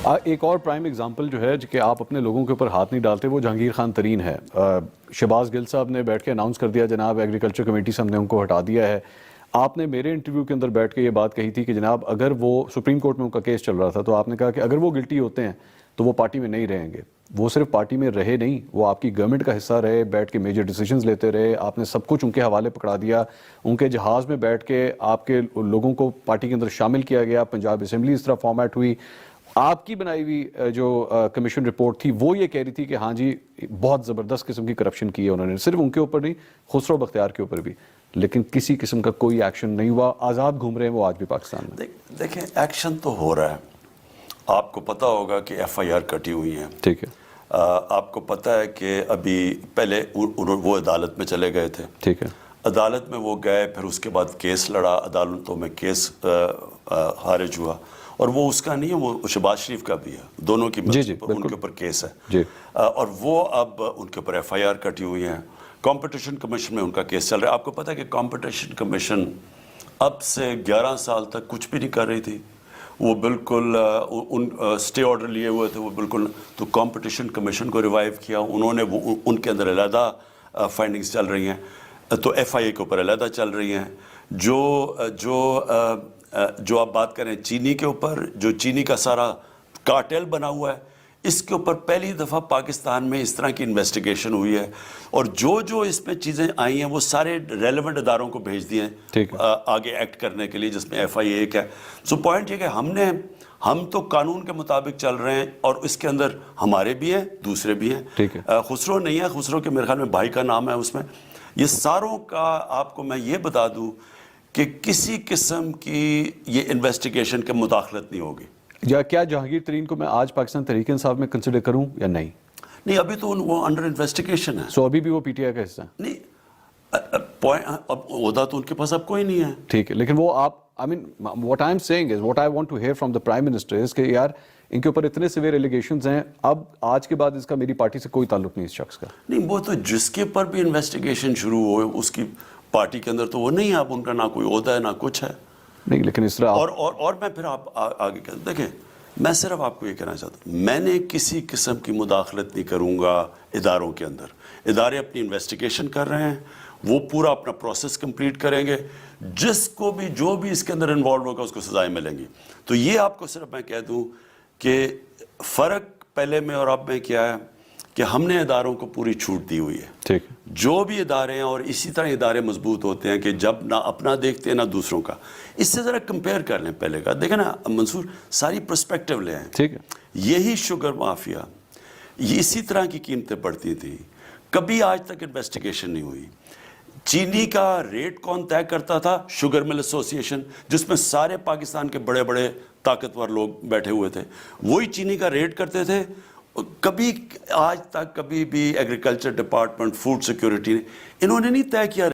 ایک اور prime example جو ہے کہ آپ اپنے لوگوں کے اوپر ہاتھ نہیں ڈالتے وہ جہانگیر خان ترین ہے. شہباز گل صاحب نے بیٹھ کے اناؤنس کر دیا جناب ایگریکلچر کمیٹی سے ہم نے ان کو ہٹا دیا ہے. آپ نے میرے انٹرویو کے اندر بیٹھ کے یہ بات کہی تھی کہ جناب اگر وہ سپریم کورٹ میں ان کا کیس چل رہا تھا تو آپ نے کہا کہ اگر وہ گلٹی ہوتے ہیں تو وہ پارٹی میں نہیں رہیں گے. وہ صرف پارٹی میں رہے نہیں, وہ آپ کی گورنمنٹ کا حصہ رہے, بیٹھ کے میجر ڈیسیجنز لیتے رہے. آپ نے سب کچھ ان کے حوالے پکڑا دیا. ان کے جہاز میں بیٹھ کے آپ کے لوگوں کو پارٹی کے اندر شامل کیا گیا. پنجاب اسمبلی اس طرح فارمیٹ ہوئی. آپ کی بنائی ہوئی جو کمیشن رپورٹ تھی وہ یہ کہہ رہی تھی کہ ہاں جی بہت زبردست قسم کی کرپشن کی ہے انہوں نے, صرف ان کے اوپر نہیں خسرو بختیار کے اوپر بھی. لیکن کسی قسم کا کوئی ایکشن نہیں ہوا. آزاد گھوم رہے ہیں وہ آج بھی پاکستان میں. دیکھیں ایکشن تو ہو رہا ہے. آپ کو پتا ہوگا کہ ایف آئی آر کٹی ہوئی ہیں. ٹھیک ہے. آپ کو پتا ہے کہ ابھی پہلے وہ عدالت میں چلے گئے تھے. ٹھیک ہے. عدالت میں وہ گئے, پھر اس کے بعد کیس لڑا, عدالتوں میں کیس خارج ہوا. اور وہ اس کا نہیں ہے, وہ شہباز شریف کا بھی ہے. دونوں کی ان کے اوپر کیس ہے. اور وہ اب ان کے اوپر ایف آئی آر کٹی ہوئی ہیں. کمپٹیشن کمیشن میں ان کا کیس چل رہا ہے. آپ کو پتا ہے کہ کمپٹیشن کمیشن اب سے 11 سال تک کچھ بھی نہیں کر رہی تھی. وہ بالکل اسٹے آرڈر لیے ہوئے تھے وہ بالکل. تو کمپٹیشن کمیشن کو ریوائیو کیا انہوں نے. ان کے اندر علیحدہ فائنڈنگز چل رہی ہیں. تو ایف آئی اے کے اوپر علیحدہ چل رہی ہیں. جو آپ بات کریں چینی کے اوپر, جو چینی کا سارا کارٹیل بنا ہوا ہے, اس کے اوپر پہلی دفعہ پاکستان میں اس طرح کی انویسٹیگیشن ہوئی ہے. اور جو اس میں چیزیں آئی ہیں وہ سارے ریلیونٹ اداروں کو بھیج دیے ہیں آگے ایکٹ کرنے کے لیے, جس میں ایف آئی اے ایک ہے. سو پوائنٹ یہ کہ ہم تو قانون کے مطابق چل رہے ہیں, اور اس کے اندر ہمارے بھی ہیں دوسرے بھی ہیں. خسرو نہیں ہے, خسرو کے میرے خیال میں بھائی کا نام ہے اس میں. یہ ساروں کا آپ کو میں یہ بتا دوں کہ کسی قسم کی یہ انویسٹیگیشن کے مداخلت نہیں ہوگی. یا کیا جہانگیر ترین کو میں آج پاکستان تحریک انصاف میں کنسیڈر کروں یا نہیں؟ نہیں, ابھی تو وہ انڈر انویسٹیگیشن ہے. سو ابھی بھی وہ پی ٹی آئی کا حصہ ہے؟ نہیں, اب عہدہ تو ان کے پاس اب کوئی نہیں ہے. ٹھیک ہے, لیکن وہ آپ I mean what I'm saying is what I want to hear from the Prime Minister is کہ یار ان کے اوپر اتنے سیویئر ایلیگیشنز ہیں, اب آج کے بعد اس کا میری پارٹی سے کوئی تعلق نہیں اس شخص کا. نہیں, وہ تو جس کے اوپر بھی انویسٹیگیشن شروع ہو اس کی پارٹی کے اندر تو وہ نہیں ہے. اب ان کا نہ کوئی عہدہ ہے نہ کچھ ہے. نہیں, لیکن اس طرح اور میں پھر آپ آگے کہتے دیکھیں, میں صرف آپ کو یہ کہنا چاہتا ہوں, میں نے کسی قسم کی مداخلت نہیں کروں گا اداروں کے اندر. ادارے اپنی انویسٹیگیشن کر رہے ہیں, وہ پورا اپنا پروسیس کمپلیٹ کریں گے. جس کو بھی جو بھی اس کے اندر انوالو ہوگا اس کو سزائیں ملیں گی. تو یہ آپ کو صرف میں کہہ دوں کہ فرق پہلے میں اور اب میں کیا ہے کہ ہم نے اداروں کو پوری چھوٹ دی ہوئی ہے. ٹھیک, جو بھی ادارے ہیں, اور اسی طرح ادارے مضبوط ہوتے ہیں کہ جب نہ اپنا دیکھتے ہیں نہ دوسروں کا. اس سے ذرا کمپیئر کر لیں پہلے کا. دیکھیں نا منصور, ساری پرسپیکٹیو لیں. ٹھیک ہے. یہی شوگر مافیا, یہ اسی طرح کی قیمتیں بڑھتی تھیں, کبھی آج تک انویسٹیگیشن نہیں ہوئی. چینی کا ریٹ کون طے کرتا تھا؟ شوگر مل ایسوسی ایشن, جس میں سارے پاکستان کے بڑے بڑے طاقتور لوگ بیٹھے ہوئے تھے. وہی چینی کا ریٹ کرتے تھے. کبھی آج تک کبھی بھی ایگریکلچر ڈپارٹمنٹ, فوڈ سیکیورٹی, انہوں نے نہیں طے کیا